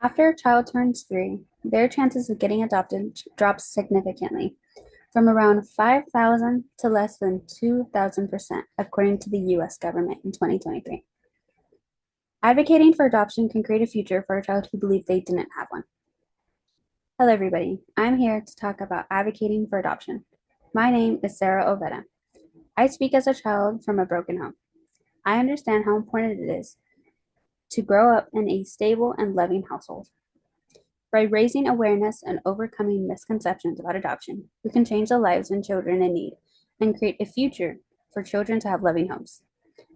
After a child turns 3, their chances of getting adopted drops significantly, from around 5,000 to less than 2,000%, according to the US government in 2023. Advocating for adoption can create a future for a child who believed they didn't have one. Hello, everybody. I'm here to talk about advocating for adoption. My name is Sarah Oveda. I speak as a child from a broken home. I understand how important it is to grow up in a stable and loving household. By raising awareness and overcoming misconceptions about adoption, we can change the lives of children in need and create a future for children to have loving homes.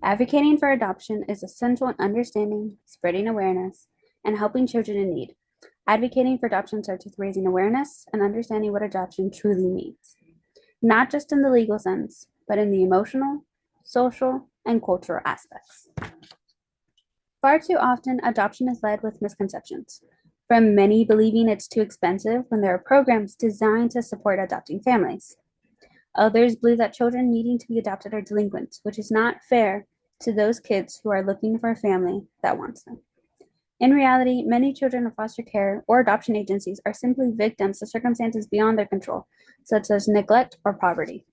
Advocating for adoption is essential in understanding, spreading awareness, and helping children in need. Advocating for adoption starts with raising awareness and understanding what adoption truly means, not just in the legal sense, but in the emotional, social, and cultural aspects. Far too often, adoption is led with misconceptions, from many believing it's too expensive when there are programs designed to support adopting families. Others believe that children needing to be adopted are delinquents, which is not fair to those kids who are looking for a family that wants them. In reality, many children in foster care or adoption agencies are simply victims of circumstances beyond their control, such as neglect or poverty.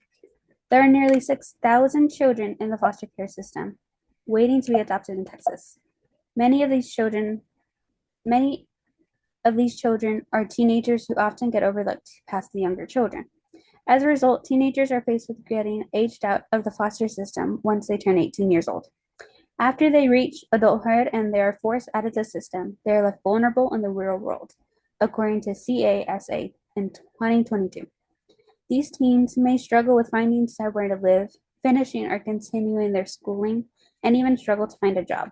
There are nearly 6,000 children in the foster care system waiting to be adopted in Texas. Many of these children are teenagers who often get overlooked past the younger children. As a result, teenagers are faced with getting aged out of the foster system once they turn 18 years old. After they reach adulthood and they are forced out of the system, they are left vulnerable in the real world, according to CASA in 2022. These teens may struggle with finding somewhere to live, finishing or continuing their schooling, and even struggle to find a job.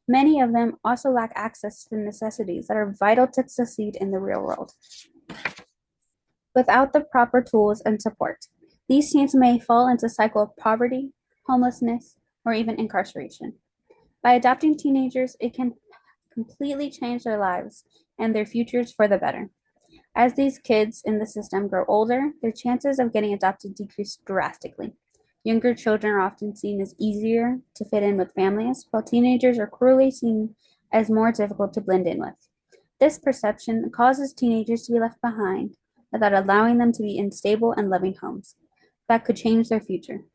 Many of them also lack access to the necessities that are vital to succeed in the real world. Without the proper tools and support, these teens may fall into a cycle of poverty, homelessness, or even incarceration. By adopting teenagers, it can completely change their lives and their futures for the better. As these kids in the system grow older, their chances of getting adopted decrease drastically. Younger children are often seen as easier to fit in with families, while teenagers are cruelly seen as more difficult to blend in with. This perception causes teenagers to be left behind without allowing them to be in stable and loving homes that could change their future.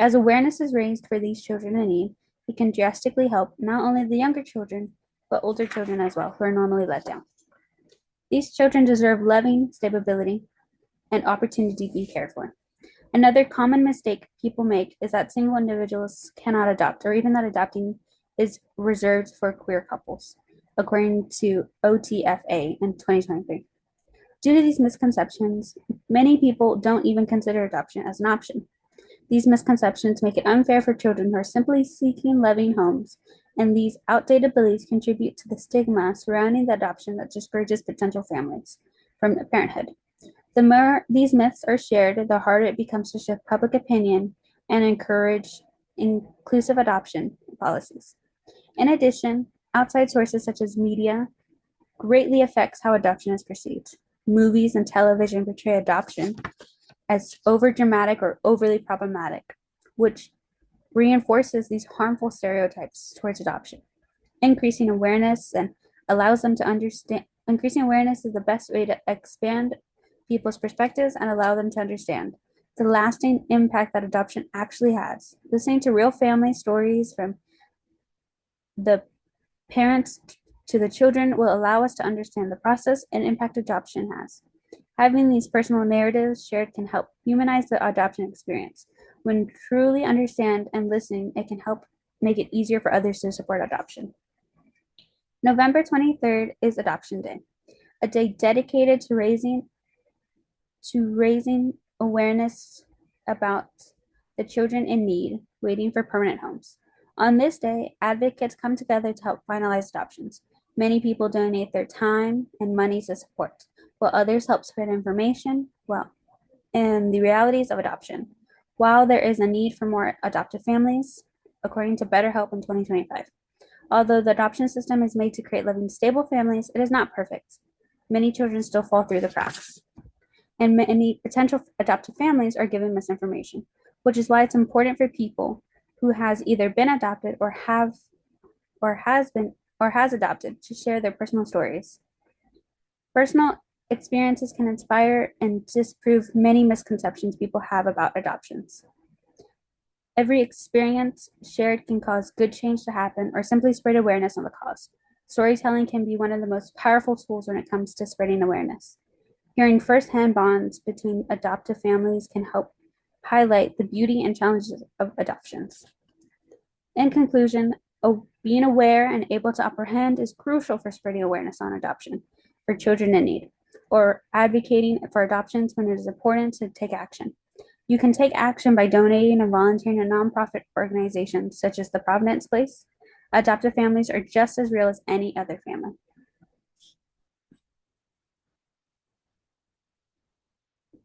As awareness is raised for these children in need, it can drastically help not only the younger children, but older children as well, who are normally let down. These children deserve loving, stability, and opportunity to be cared for. Another common mistake people make is that single individuals cannot adopt, or even that adopting is reserved for queer couples, according to OTFA in 2023. Due to these misconceptions, many people don't even consider adoption as an option. These misconceptions make it unfair for children who are simply seeking loving homes, and these outdated beliefs contribute to the stigma surrounding the adoption that discourages potential families from parenthood. The more these myths are shared, the harder it becomes to shift public opinion and encourage inclusive adoption policies. In addition, outside sources such as media greatly affects how adoption is perceived. Movies and television portray adoption as overdramatic or overly problematic, which reinforces these harmful stereotypes towards adoption. Increasing awareness and allows them to understand. Increasing awareness is the best way to expand people's perspectives and allow them to understand the lasting impact that adoption actually has. Listening to real family stories from the parents to the children will allow us to understand the process and impact adoption has. Having these personal narratives shared can help humanize the adoption experience. When truly understand and listening, it can help make it easier for others to support adoption. November 23rd is Adoption Day, a day dedicated to raising awareness about the children in need waiting for permanent homes. On this day, advocates come together to help finalize adoptions. Many people donate their time and money to support, while others help spread information and the realities of adoption. While there is a need for more adoptive families, according to BetterHelp in 2025. Although the adoption system is made to create living, stable families, it is not perfect. Many children still fall through the cracks, and many potential adoptive families are given misinformation, which is why it's important for people who has either been adopted or has been or has adopted to share their personal stories. Personal experiences can inspire and disprove many misconceptions people have about adoptions. Every experience shared can cause good change to happen or simply spread awareness on the cause. Storytelling can be one of the most powerful tools when it comes to spreading awareness. Hearing firsthand bonds between adoptive families can help highlight the beauty and challenges of adoptions. In conclusion, being aware and able to apprehend is crucial for spreading awareness on adoption for children in need, or advocating for adoptions when it is important to take action. You can take action by donating and volunteering in nonprofit organizations such as the Providence Place. Adoptive families are just as real as any other family.